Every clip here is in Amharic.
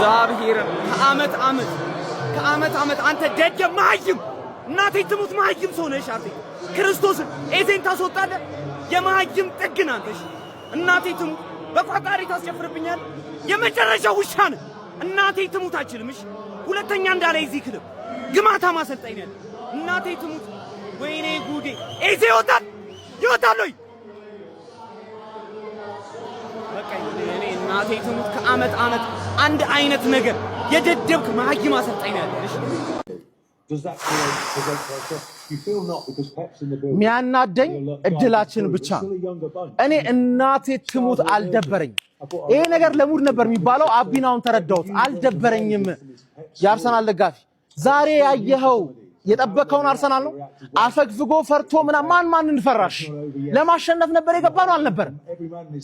ዛብሄር ከአመት አንተ ደጀ ማይም እናቴ ትሙት ማይም ሰው ነሽ። አርቴ ክርስቶስን ኤዜን ታስወጣለህ። የማይም ጥግና አንተሽ እናቴ ትሙት በቋጣሪ ታስጨፍርብኛል። የመጨረሻው ውሻ ነህ። እናቴ ትሙት አችልምሽ ሁለተኛ እንዳለ እዚህ ክለብ ግማታ ማሰልጣኝ ነህ። እናቴ ትሙት ወይኔ ጉዴ ኤዜ ይወጣል ወይ በቃ እኔ እናቴ ትሙት ከአመት አንድ አይነት ነገር የደደብክ ማይም አሰልጣኝ ነህ ያለሽ ሚያናደኝ እድላችን ብቻ እኔ እናቴ ትሙት አልደበረኝ። ይሄ ነገር ለሙድ ነበር የሚባለው። አቢናውን ተረዳሁት። አልደበረኝም። የአርሰናል ደጋፊ ዛሬ ያየኸው የጠበቀውን አርሰናል ነው። አፈግፍጎ ፈርቶ ማን እንፈራሽ ለማሸነፍ ነበር የገባነው አልነበረም።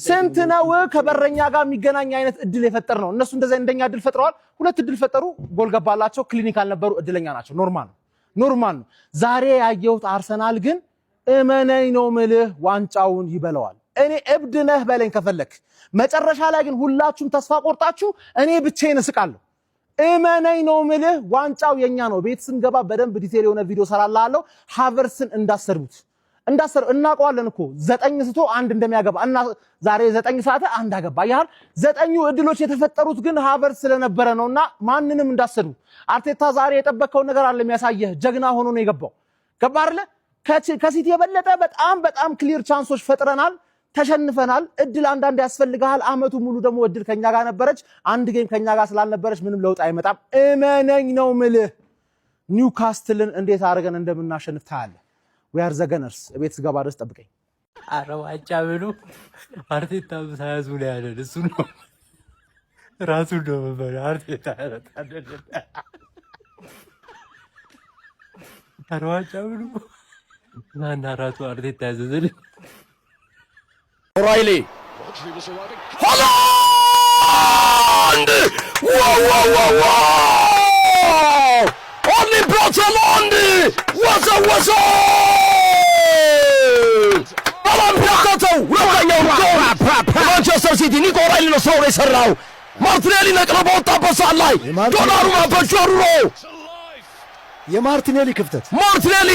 ስንት ነው ከበረኛ ጋር የሚገናኝ አይነት እድል የፈጠር ነው። እነሱ እንደኛ እድል ፈጥረዋል። ሁለት እድል ፈጠሩ፣ ጎል ገባላቸው። ክሊኒካል ነበሩ፣ እድለኛ ናቸው። ኖርማል ነው። ዛሬ ያየሁት አርሰናል ግን እመነኝ ነው ምልህ ዋንጫውን ይበለዋል። እኔ እብድ ነህ በለኝ ከፈለክ። መጨረሻ ላይ ግን ሁላችሁም ተስፋ ቆርጣችሁ እኔ ብቻዬን እስቃለሁ። እመነኝ ነው ምልህ ዋንጫው የኛ ነው። ቤት ስንገባ በደንብ ዲቴል የሆነ ቪዲዮ ሰራላለሁ። ሃቨርስን እንዳሰርቡት እናውቀዋለን እኮ 9 ስቶ 1 እንደሚያገባ እና ዛሬ 9 ሰዓት 1 አገባ። ያህል 9 እድሎች የተፈጠሩት ግን ሃቨርስ ስለነበረ ነውና ማንንም እንዳሰሩ። አርቴታ ዛሬ የጠበቀው ነገር አለ የሚያሳየህ። ጀግና ሆኖ ነው የገባው። ገባ አይደለ? ከሲቲ የበለጠ በጣም ክሊር ቻንሶች ፈጥረናል። ተሸንፈናል። እድል አንዳንድ ያስፈልጋል። አመቱ ሙሉ ደግሞ እድል ከኛ ጋር ነበረች። አንድ ጌም ከኛ ጋር ስላልነበረች ምንም ለውጥ አይመጣም። እመነኝ ነው ምልህ ኒውካስትልን እንዴት አድርገን እንደምናሸንፍ ታያለህ። we are the gunners። ቤት ስገባ ድረስ ጠብቀኝ። ኧረ ዋንጫ ብሉ አርቴታ ሳያዙ ላይ ያለ እሱ ነው ራሱ ነው በበረ አርቴታ ያረታደደ ኧረ ዋንጫ ብሉ ማን ራሱ አርቴታ ያዘዘል ኦራይሊ ሆላንድ ዋው ኦንሊ ብሮተላንድ ወዘ ባላምያከተው ሁለተኛው ጎል ማንቸስተር ሲቲ ኒኮ ኦራይሊ ነው ሰው የሰራው። ማርቲኔሊ ነቅሎ በወጣበት ሰዓት ላይ ዶናሩማ በጆሩ ነው የማርቲኔሊ ክፍተት። ማርቲኔሊ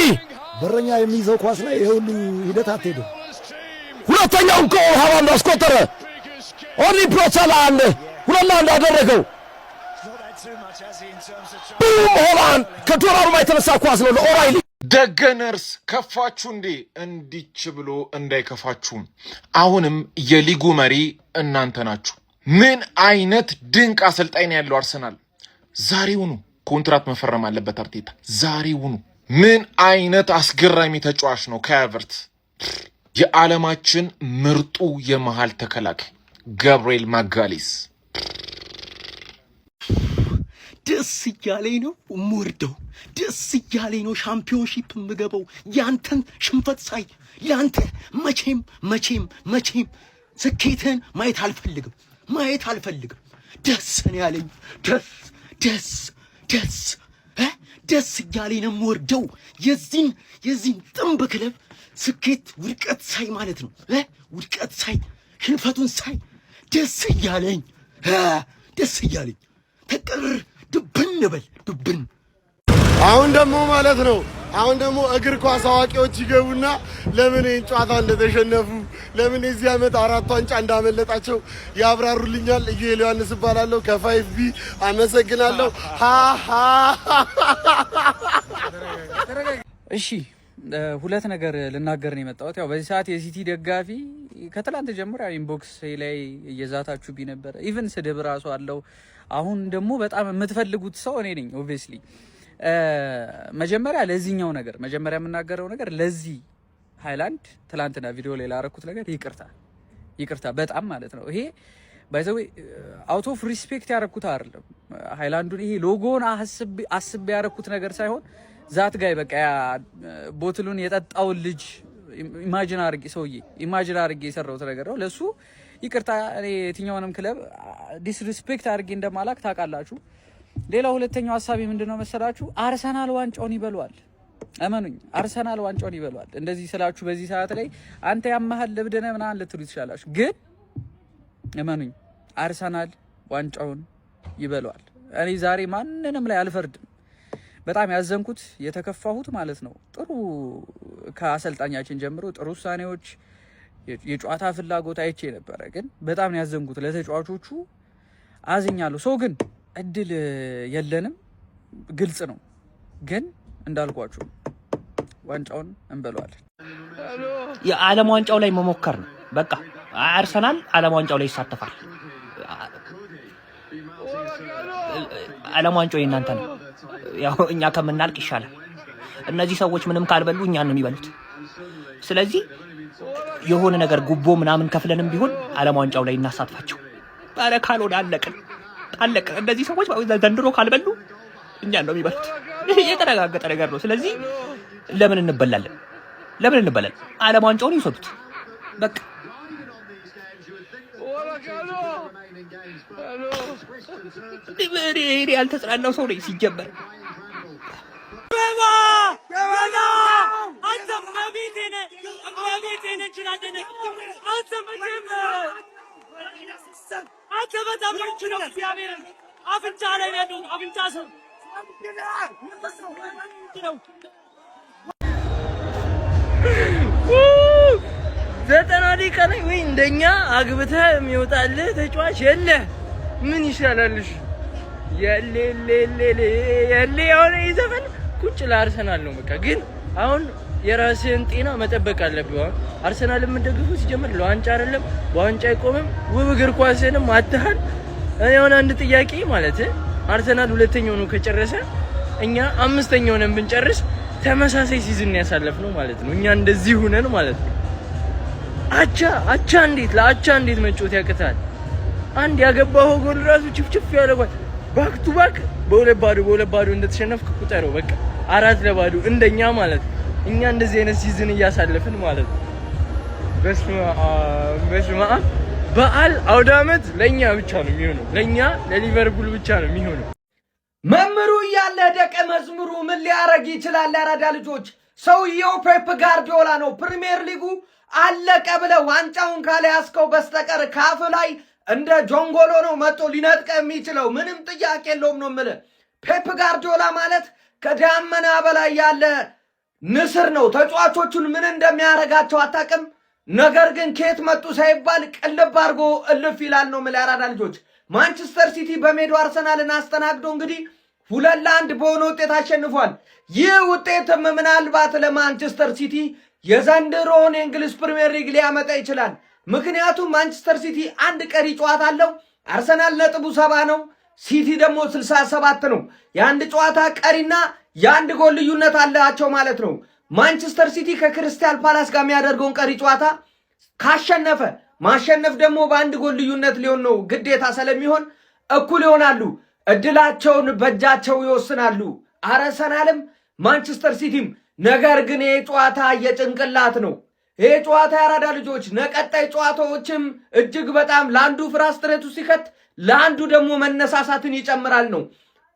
በረኛ የሚይዘው ኳስ ላይ ይሄ ሁሉ ሂደት አትሄድም። ሁለተኛው ጎል ሃላንድ አስቆጠረ። ኦንሊ ብሮተላንድ 2-1 አደረገው። ሆላንድ ከዶናሩማ የተነሳ ኳስ ነው ለኦራይሊ። ደገነርስ ከፋችሁ እንዴ? እንዲች ብሎ እንዳይከፋችሁ። አሁንም የሊጉ መሪ እናንተ ናችሁ። ምን አይነት ድንቅ አሰልጣኝ ያለው አርሰናል! ዛሬውኑ ኮንትራት መፈረም አለበት አርቴታ ዛሬውኑ። ምን አይነት አስገራሚ ተጫዋች ነው ካይ ሃቨርትዝ! የዓለማችን ምርጡ የመሃል ተከላካይ ገብርኤል ማጋሌስ። ደስ እያለኝ ነው የምወርደው። ደስ እያለኝ ነው ሻምፒዮንሺፕ የምገባው። ያንተን ሽንፈት ሳይ ያንተ መቼም ስኬትን ማየት አልፈልግም። ደስ ነው ያለኝ። ደስ እያለኝ ነው የምወርደው። የዚህን ጥንብ ክለብ ስኬት ውድቀት ሳይ ማለት ነው። ውድቀት ሳይ ሽንፈቱን ሳይ ደስ እያለኝ ተቀር ድብን በል ድብን። አሁን ደግሞ እግር ኳስ አዋቂዎች ይገቡና ለምን ይህን ጨዋታ እንደተሸነፉ ለምን የዚህ ዓመት 4 ዋንጫ እንዳመለጣቸው ያብራሩልኛል። ኢዩኤል ዮሐንስ እባላለሁ ከ5ቢ አመሰግናለሁ። እሺ ሁለት ነገር ልናገር ነው የመጣሁት። ያው በዚህ ሰዓት የሲቲ ደጋፊ ከትላንት ጀምሮ ኢንቦክስ ላይ እየዛታችሁብኝ ነበር። ኢቭን ስድብ ራሱ አለው። አሁን ደግሞ በጣም የምትፈልጉት ሰው እኔ ነኝ ኦብቪየስሊ። መጀመሪያ የምናገረው ነገር ለዚህ ሃይላንድ ትላንትና ቪዲዮ ላይ ላረኩት ነገር ይቅርታ በጣም ማለት ነው። ይሄ ባይ ዘ ዌይ አውት ኦፍ ሪስፔክት ያረኩት አይደለም። ሃይላንዱን ይሄ ሎጎን አስቤ ያረኩት ነገር ሳይሆን ዛት ጋይ በቃ ቦትሉን የጠጣውን ልጅ ኢማጂን አድርጌ የሰራሁት ነገር ነው። ለሱ ይቅርታ። እኔ የትኛውንም ክለብ ዲስሪስፔክት አድርጌ እንደማላክ ታውቃላችሁ። ሌላ ሁለተኛው ሐሳቤ ምንድነው መሰላችሁ? አርሰናል ዋንጫውን ይበሏል። እመኑኝ አርሰናል ዋንጫውን ይበሏል። እንደዚህ ስላችሁ በዚህ ሰዓት ላይ አንተ ያመሃል ልብደነ ምናምን ልትሉ ትችላላችሁ፣ ግን እመኑኝ አርሰናል ዋንጫውን ይበሏል። እኔ ዛሬ ማንንም ላይ አልፈርድም። በጣም ያዘንኩት የተከፋሁት ማለት ነው ጥሩ ከአሰልጣኛችን ጀምሮ ጥሩ ውሳኔዎች የጨዋታ ፍላጎት አይቼ ነበረ፣ ግን በጣም ያዘንኩት ለተጫዋቾቹ አዝኛለሁ። ሰው ግን እድል የለንም ግልጽ ነው፣ ግን እንዳልኳችሁ ዋንጫውን እንበለዋለን። የዓለም ዋንጫው ላይ መሞከር ነው በቃ። አርሰናል ዓለም ዋንጫው ላይ ይሳተፋል። ዓለም ዋንጫው የእናንተ ነው። ያው እኛ ከምናልቅ ይሻላል። እነዚህ ሰዎች ምንም ካልበሉ እኛን ነው የሚበሉት። ስለዚህ የሆነ ነገር ጉቦ ምናምን ከፍለንም ቢሆን ዓለም ዋንጫው ላይ እናሳትፋቸው። ባለ ካልሆነ አለቅን። እነዚህ ሰዎች ዘንድሮ ካልበሉ እኛን ነው የሚበሉት። የተረጋገጠ ነገር ነው። ስለዚህ ለምን እንበላለን? ዓለም ዋንጫውን ይወስዱት በቃ። እኔ ያልተጽናናው ሰው ነኝ ሲጀመር። ዘጠና ደቂቃ ላይ ወይ እንደኛ አግብተህ የሚወጣልህ ተጫዋች የለ። ምን ይሻላልሽ? የለ የሆነ ይዘፈን ቁጭ ለአርሰናል ነው በቃ። ግን አሁን የራስህን ጤና መጠበቅ አለብህ። አርሰናል የምትደግፉ ሲጀምር ለዋንጫ አይደለም፣ በዋንጫ አይቆምም። ውብ እግር ኳስንም አትሃል። እኔ አሁን አንድ ጥያቄ ማለት አርሰናል ሁለተኛው ነው ከጨረሰ፣ እኛ አምስተኛው ነን ብንጨርስ ተመሳሳይ ሲዝን ያሳለፍነው ማለት ነው። እኛ እንደዚህ ሆነን ማለት ነው። አቻ እንዴት መጫወት ያቅታል? አንድ ያገባው ጎል ራሱ ችፍችፍ ያለባት ባክ ቱ ባክ በሁለት ባዶ እንደተሸነፍክ ቁጠረው በቃ 4-2 እንደኛ ማለት ነው። እኛ እንደዚህ አይነት ሲዝን እያሳለፍን ማለት ነው። በስመ አብ በዓል አውደ ዓመት ለኛ ብቻ ነው የሚሆነው። ለኛ ለሊቨርፑል ብቻ ነው የሚሆነው። መምህሩ እያለ ደቀ መዝሙሩ ምን ሊያረግ ይችላል? ያራዳ ልጆች፣ ሰውየው ፔፕ ጋርዲዮላ ነው። ፕሪሚየር ሊጉ አለቀ ብለህ ዋንጫውን ካልያዝከው በስተቀር ካፍ ላይ እንደ ጆንጎሎ ነው መጥቶ ሊነጥቀ የሚችለው። ምንም ጥያቄ የለውም ነው የምልህ። ፔፕ ጋርዲዮላ ማለት ከዳመና በላይ ያለ ንስር ነው። ተጫዋቾቹን ምን እንደሚያረጋቸው አታውቅም። ነገር ግን ከየት መጡ ሳይባል ቅልብ አድርጎ እልፍ ይላል ነው የምልህ። ያራዳ ልጆች፣ ማንቸስተር ሲቲ በሜዳው አርሰናልን አስተናግዶ እንግዲህ 2-1 በሆነ ውጤት አሸንፏል። ይህ ውጤትም ምናልባት ለማንቸስተር ሲቲ የዘንድሮውን የእንግሊዝ ፕሪሚየር ሊግ ሊያመጣ ይችላል። ምክንያቱም ማንቸስተር ሲቲ አንድ ቀሪ ጨዋታ አለው። አርሰናል ነጥቡ 70 ነው፣ ሲቲ ደግሞ 67 ነው። የአንድ ጨዋታ ቀሪና የአንድ ጎል ልዩነት አላቸው ማለት ነው። ማንቸስተር ሲቲ ከክሪስታል ፓላስ ጋር የሚያደርገውን ቀሪ ጨዋታ ካሸነፈ፣ ማሸነፍ ደግሞ በአንድ ጎል ልዩነት ሊሆን ነው ግዴታ ስለሚሆን እኩል ይሆናሉ። እድላቸውን በእጃቸው ይወስናሉ፣ አርሰናልም ማንቸስተር ሲቲም። ነገር ግን ይህ ጨዋታ የጭንቅላት ነው። ይህ ጨዋታ ያራዳ ልጆች ነቀጣይ ጨዋታዎችም እጅግ በጣም ለአንዱ ፍራስትሬቱ ሲከት ለአንዱ ደግሞ መነሳሳትን ይጨምራል ነው።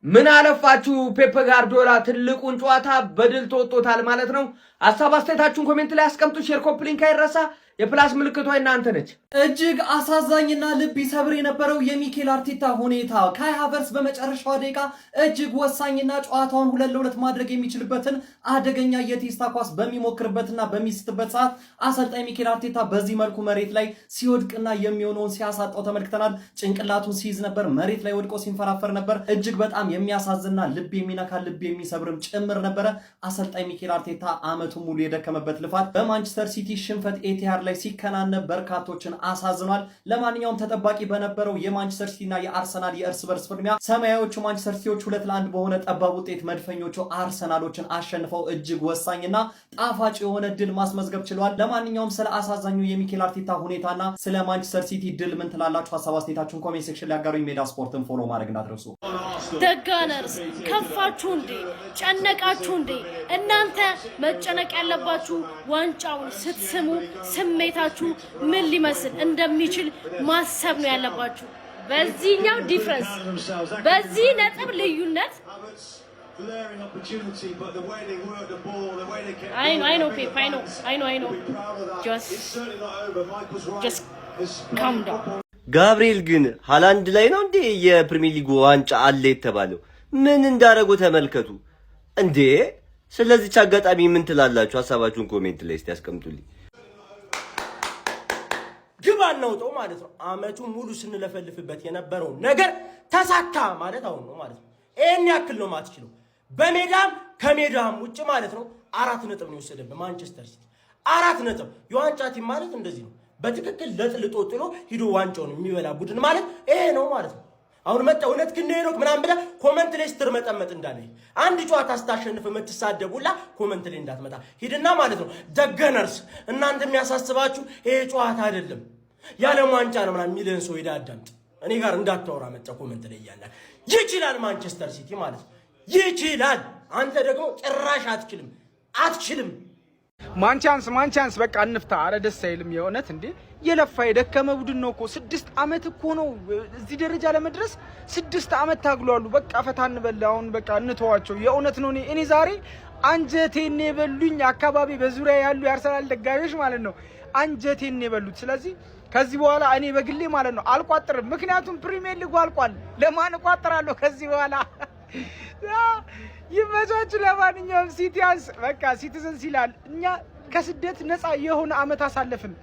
ምን አለፋችሁ ፔፕ ጋርዲዮላ ትልቁን ጨዋታ በድል ተወጥቶታል ማለት ነው። ሀሳብ አስተያየታችሁን ኮሜንት ላይ አስቀምጡ። ሼር፣ ኮፒ ሊንክ አይረሳ። የፕላስ ምልክቷ እናንተ ነች። እጅግ አሳዛኝና ልብ ይሰብር የነበረው የሚኬል አርቴታ ሁኔታ ካይ ሃቨርትዝ በመጨረሻው ደቂቃ እጅግ ወሳኝና ጨዋታውን 2-2 ማድረግ የሚችልበትን አደገኛ የቴስታ ኳስ በሚሞክርበትና በሚስትበት ሰዓት አሰልጣኝ ሚኬል አርቴታ በዚህ መልኩ መሬት ላይ ሲወድቅና የሚሆነውን ሲያሳጣው ተመልክተናል። ጭንቅላቱን ሲይዝ ነበር፣ መሬት ላይ ወድቆ ሲንፈራፈር ነበር። እጅግ በጣም የሚያሳዝንና ልብ የሚነካ ልብ የሚሰብርም ጭምር ነበረ። አሰልጣኝ ሚኬል አርቴታ አመቱን ሙሉ የደከመበት ልፋት በማንቸስተር ሲቲ ሽንፈት ኤቲሃድ ላይ ሲከናነብ በርካቶችን አሳዝኗል። ለማንኛውም ተጠባቂ በነበረው የማንቸስተር ሲቲና የአርሰናል የእርስ በርስ ፍልሚያ ሰማያዊዎቹ ማንቸስተር ሲቲዎች 2-1 በሆነ ጠባብ ውጤት መድፈኞቹ አርሰናሎችን አሸንፈው እጅግ ወሳኝና ጣፋጭ የሆነ ድል ማስመዝገብ ችለዋል። ለማንኛውም ስለ አሳዛኙ የሚኬል አርቴታ ሁኔታና ስለ ማንቸስተር ሲቲ ድል ምን ትላላችሁ? ሀሳብ አስተያየታችሁን ኮሜንት ሴክሽን ላይ አጋሩኝ። ሜዳ ስፖርትን ፎሎ ማድረግ እንዳትረሱ። ደጋነርስ ከፋችሁ እንዴ? ጨነቃችሁ እንዴ? እናንተ መጨነቅ ያለባችሁ ዋንጫውን ስትስሙ ስሜታችሁ ምን ሊመስል እንደሚችል ማሰብ ነው ያለባችሁ። በዚህኛው ዲፍረንስ በዚህ ነጥብ ልዩነት I know Pep, I know. Just calm down. ጋብሪኤል ግን ሃላንድ ላይ ነው እንዴ የፕሪሚየር ሊግ ዋንጫ አለ የተባለው? ምን እንዳረጉ ተመልከቱ እንዴ። ስለዚህ አጋጣሚ ምን ትላላችሁ? ሐሳባችሁን ኮሜንት ላይ እስቲ ያስቀምጡልኝ። ግብ አናውጣው ማለት ነው። አመቱን ሙሉ ስንለፈልፍበት የነበረው ነገር ተሳካ ማለት አሁን ነው ማለት ነው። ይሄን ያክል ነው ማትችለው። በሜዳም ከሜዳም ውጭ ማለት ነው 4 ነጥብ ነው የወሰደብህ ማንቸስተር ሲቲ 4 ነጥብ። የዋንጫ ቲም ማለት እንደዚህ ነው። በትክክል ለጥልጦ ጥሎ ሂዶ ዋንጫውን የሚበላ ቡድን ማለት ይሄ ነው ማለት ነው። አሁን መጣ እውነት ግን ነው ምናምን ብለህ ኮመንት ላይ ስትር መጠመጥ እንዳለ አንድ ጨዋታ ስታሸንፍ የምትሳደቡላ ኮመንት ላይ እንዳትመጣ ሂድና ማለት ነው። ደገነርስ እናንተ የሚያሳስባችሁ ይሄ ጨዋታ አይደለም ያለም ዋንጫ ነው ምናምን ሚሊዮን ሰው ሄዳ አዳምጥ። እኔ ጋር እንዳታወራ መጣ ኮመንት ላይ ያለ ይችላል ማንቸስተር ሲቲ ማለት ነው ይችላል። አንተ ደግሞ ጭራሽ አትችልም። ማንቻንስ በቃ እንፍታ። አረ ደስ አይልም የእውነት እንዴ። የለፋ የደከመ ቡድን ነው እኮ 6 አመት እኮ ነው እዚህ ደረጃ ለመድረስ 6 አመት ታግሏሉ። በቃ ፈታ እንበል አሁን በቃ እንተዋቸው። የእውነት ነው እኔ ዛሬ አንጀቴን የበሉኝ አካባቢ በዙሪያ ያሉ የአርሰናል ደጋፊዎች ማለት ነው አንጀቴን የበሉት። ስለዚህ ከዚህ በኋላ እኔ በግሌ ማለት ነው አልቋጥርም። ምክንያቱም ፕሪሚየር ሊጉ አልቋል። ለማን እቋጥራለሁ ከዚህ በኋላ? ይመቻችሁ። ለማንኛውም ሲቲያንስ በቃ ሲቲዝንስ ይላል። እኛ ከስደት ነፃ የሆነ አመት አሳለፍን።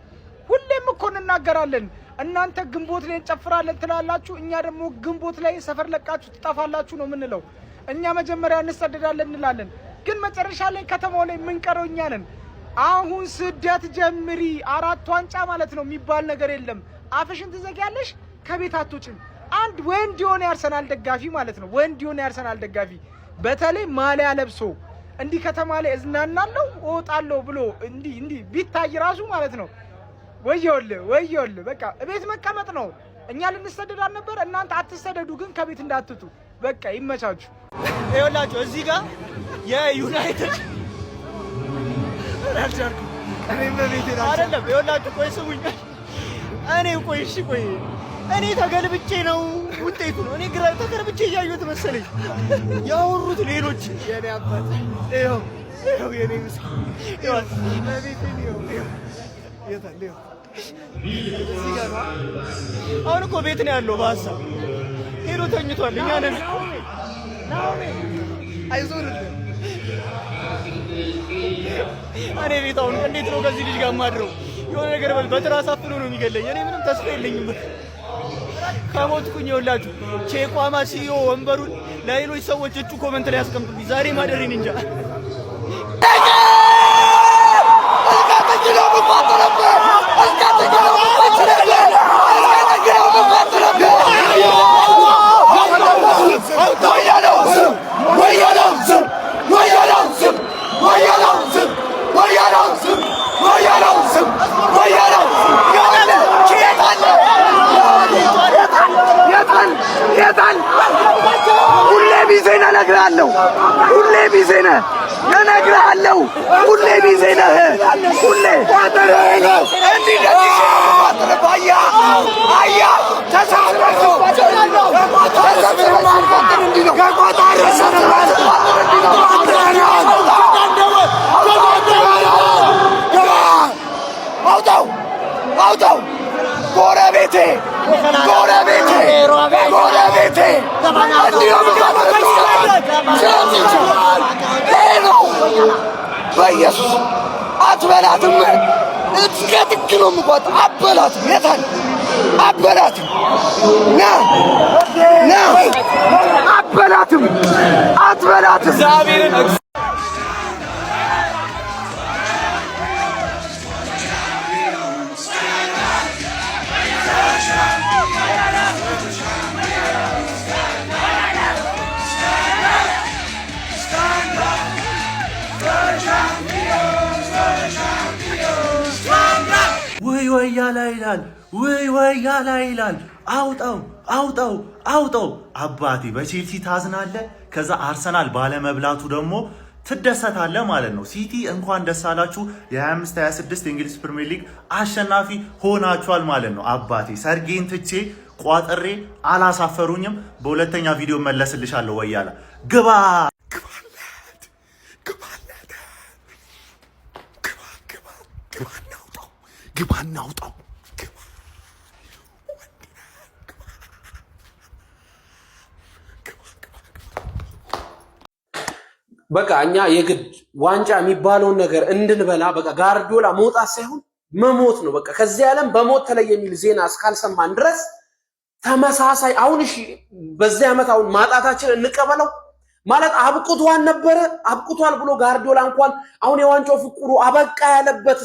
ሁሌም እኮ እንናገራለን። እናንተ ግንቦት ላይ እንጨፍራለን ትላላችሁ፣ እኛ ደግሞ ግንቦት ላይ ሰፈር ለቃችሁ ትጠፋላችሁ ነው የምንለው። እኛ መጀመሪያ እንሰደዳለን እንላለን፣ ግን መጨረሻ ላይ ከተማው ላይ የምንቀረው እኛ ነን። አሁን ስደት ጀምሪ 4 ዋንጫ ማለት ነው የሚባል ነገር የለም። አፍሽን ትዘጊያለሽ፣ ከቤት አትወጪም። አንድ ወንድ የሆነ ያርሰናል ደጋፊ ማለት ነው ወንድ የሆነ ያርሰናል ደጋፊ በተለይ ማሊያ ለብሶ እንዲህ ከተማ ላይ እዝናናለሁ እወጣለሁ ብሎ እንዲህ ቢታይ ራሱ ማለት ነው ወየውልህ በቃ እቤት መቀመጥ ነው። እኛ ልንሰደድ አልነበር? እናንተ አትሰደዱ፣ ግን ከቤት እንዳትጡ። በቃ ይመቻችሁ። ይኸውላችሁ እዚህ ጋር የዩናይትድ አይደለም። ይኸውላችሁ ቆይ ስሙኝ። እኔ ተገልብጬ ነው ውጤቱ ነው። እኔ ግራ ተገልብጬ እያየሁት መሰለኝ ያወሩት ሌሎች። የኔ አባት ይኸው የኔ ምስኪን አሁን እኮ ቤት ነው ያለው በሀሳብ ሄዶ ተኝቷል። እኛ ነን አይዞህ እኔ ቤት አሁን እንዴት ነው ከዚህ ልጅ ጋር ማድረው? የሆነ ነገር በትራስ አፍኖ ነው የሚገለኝ። እኔ ምንም ተስፋ የለኝም። ከሞትኩኝ ይኸውላችሁ ቼኳማ ሲዮ ወንበሩን ለሌሎች ሰዎች እጩ ኮመንት ላይ ያስቀምጡልኝ። ዛሬ ማደሬን እንጃ። ሁሌ ቢዜ ነህ እነግርሃለሁ። ሁሌ ቢዜ ነህ እነግርሃለሁ። ሁሌ ቢዜ ነህ። ሁሌ አውጣው ጎረቤቴ በኢየሱስ አትበላትም። እስከ ጥግ ነው የምቆጥር። አትበላትም። የታል አትበላትም? ና አትበላትም። ወያላ ይላል። አውጣው አባቴ። በቼልሲ ታዝናለ፣ ከዛ አርሰናል ባለመብላቱ ደግሞ ትደሰታለ ማለት ነው። ሲቲ እንኳን ደስ አላችሁ፣ የ25-26 የእንግሊዝ ፕሪሚየር ሊግ አሸናፊ ሆናችኋል ማለት ነው። አባቴ ሰርጌን ትቼ ቋጥሬ አላሳፈሩኝም። በሁለተኛ ቪዲዮ መለስልሻለሁ። ወያላ ግባ እናውጣው። በቃ እኛ የግድ ዋንጫ የሚባለውን ነገር እንድንበላ በቃ ጋርዲዮላ መውጣት ሳይሆን መሞት ነው። በቃ ከዚህ ዓለም በሞት ተለየ የሚል ዜና እስካልሰማን ድረስ ተመሳሳይ አሁን እሺ በዚህ ዓመት አሁን ማጣታችን እንቀበለው ማለት አብቁቷን ነበረ አብቁቷል ብሎ ጋርዲዮላ እንኳን አሁን የዋንጫው ፍቅሩ አበቃ ያለበት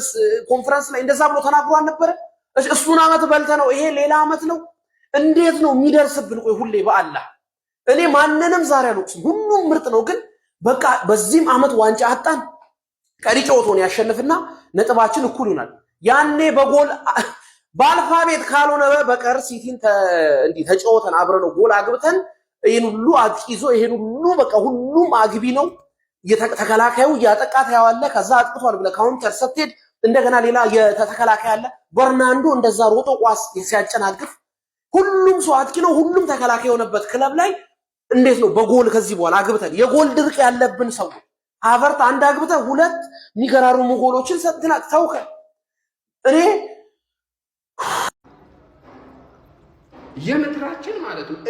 ኮንፈረንስ ላይ እንደዛ ብሎ ተናግሯል ነበረ። እሱን ዓመት በልተ ነው ይሄ ሌላ ዓመት ነው። እንዴት ነው የሚደርስብን? ቆይ ሁሌ በአላህ እኔ ማንንም ዛሬ አልወቅስም፣ ሁሉም ምርጥ ነው። ግን በቃ በዚህም ዓመት ዋንጫ አጣን። ቀሪ ጨዋታውን ያሸንፍና ነጥባችን እኩል ይሆናል። ያኔ በጎል በአልፋቤት ካልሆነ በቀር ሲቲን እንዲህ ተጫወተን አብረን ጎል አግብተን ይሄን ሁሉ አጥቂዞ ይሄን ሁሉ በቃ ሁሉም አግቢ ነው የተከላካዩ ያጠቃት ያዋለ ከዛ አጥቅቷል ብለ ካውንተር ስትሄድ እንደገና ሌላ የተከላካይ አለ። በርናንዶ እንደዛ ሮጦ ቋስ ሲያጨናግፍ ሁሉም ሰው አጥቂ ነው፣ ሁሉም ተከላካይ የሆነበት ክለብ ላይ እንዴት ነው በጎል ከዚህ በኋላ አግብተን የጎል ድርቅ ያለብን ሰው ሃቨርት አንድ አግብተን ሁለት የሚገራሩሙ ጎሎችን ሰጥተና ተውከ እኔ የምድራችን ማለት ነው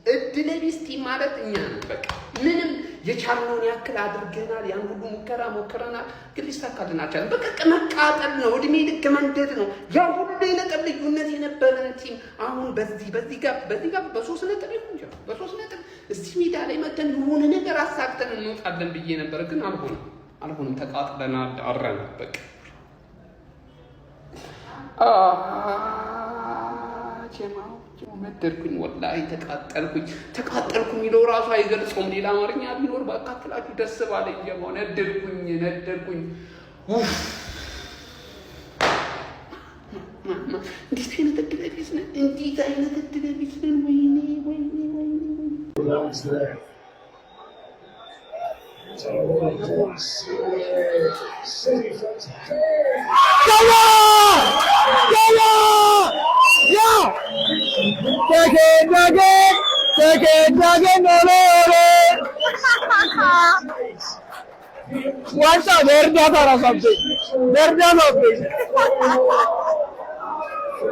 እድለቢስ ቲም ማለት እኛ ነን። በቃ ምንም የቻልነውን ያክል አድርገናል። ያን ሁሉ ሙከራ ሞክረናል፣ ግን ሊሳካልን አልቻለም። በቃ መቃጠል ነው፣ እድሜ ልክ መንደድ ነው። ያ ሁሉ የነጥብ ልዩነት የነበረን ቲም አሁን በዚህ ጋር በ3 ነጥብ ይሁን እንጂ በ3 ነጥብ እዚህ ሜዳ ላይ መተን የሆነ ነገር አሳክተን እንወጣለን ብዬ ነበር፣ ግን አልሆነም። ተቃጥለናል፣ አረናል። በቃ መደርኩኝ፣ ወላሂ ተቃጠልኩኝ የሚለው ራሱ አይገልጸውም። ሌላ አማርኛ ቢኖር ባካፍላችሁ ደስ ባለኝ። ጀማው ነደርኩኝ። እንዴት አይነት እድለቢስ ነን! ወይኔ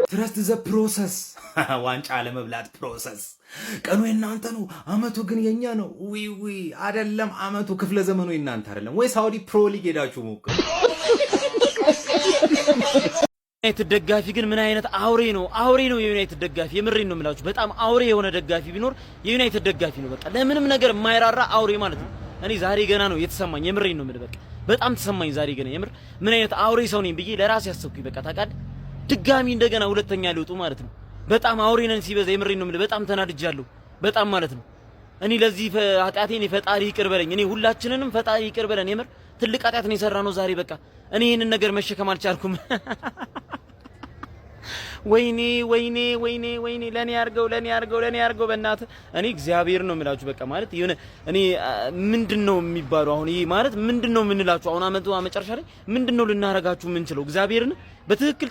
ትረስት ዘ ፕሮሰስ ዋንጫ ለመብላት ፕሮሰስ። ቀኑ የናንተ ነው፣ አመቱ ግን የኛ ነው። ዊ አይደለም፣ አመቱ ክፍለ ዘመኑ የናንተ አይደለም ወይ? ሳውዲ ፕሮ ሊግ ሄዳችሁ ሞክሩ። ዩናይትድ ደጋፊ ግን ምን አይነት አውሬ ነው የዩናይትድ ደጋፊ። የምሬን ነው የምላችሁ፣ በጣም አውሬ የሆነ ደጋፊ ቢኖር የዩናይትድ ደጋፊ ነው። በቃ ለምንም ነገር የማይራራ አውሬ ማለት ነው። እኔ ዛሬ ገና ነው የተሰማኝ፣ የምሬን ነው የምልህ። በቃ በጣም ተሰማኝ ዛሬ ገና የምር ምን አይነት አውሬ ሰው ነኝ ብዬ ለራሴ ያሰብኩኝ። በቃ ታውቃለህ፣ ድጋሚ እንደገና ሁለተኛ ሊወጡ ማለት ነው። በጣም አውሬ ነን ሲበዛ፣ የምሬን ነው የምልህ። በጣም ተናድጃለሁ፣ በጣም ማለት ነው። እኔ ለዚህ ኃጢአቴን ፈጣሪ ይቅር በለኝ። እኔ ሁላችንንም ፈጣሪ ይቅር በለን። የምር ትልቅ ኃጢአት ነው የሰራነው ዛሬ። በቃ እኔ ይሄንን ነገር መሸከም አልቻልኩም። ወይኔ ለኔ ያርገው በእናትህ። እኔ እግዚአብሔር ነው የምላችሁ። በቃ ማለት የሆነ እኔ ምንድነው የሚባለው አሁን ይሄ ማለት ምንድነው የምንላችሁ አሁን አመቱ መጨረሻ ላይ ምንድነው ልናረጋችሁ የምንችለው? እግዚአብሔርን በትክክል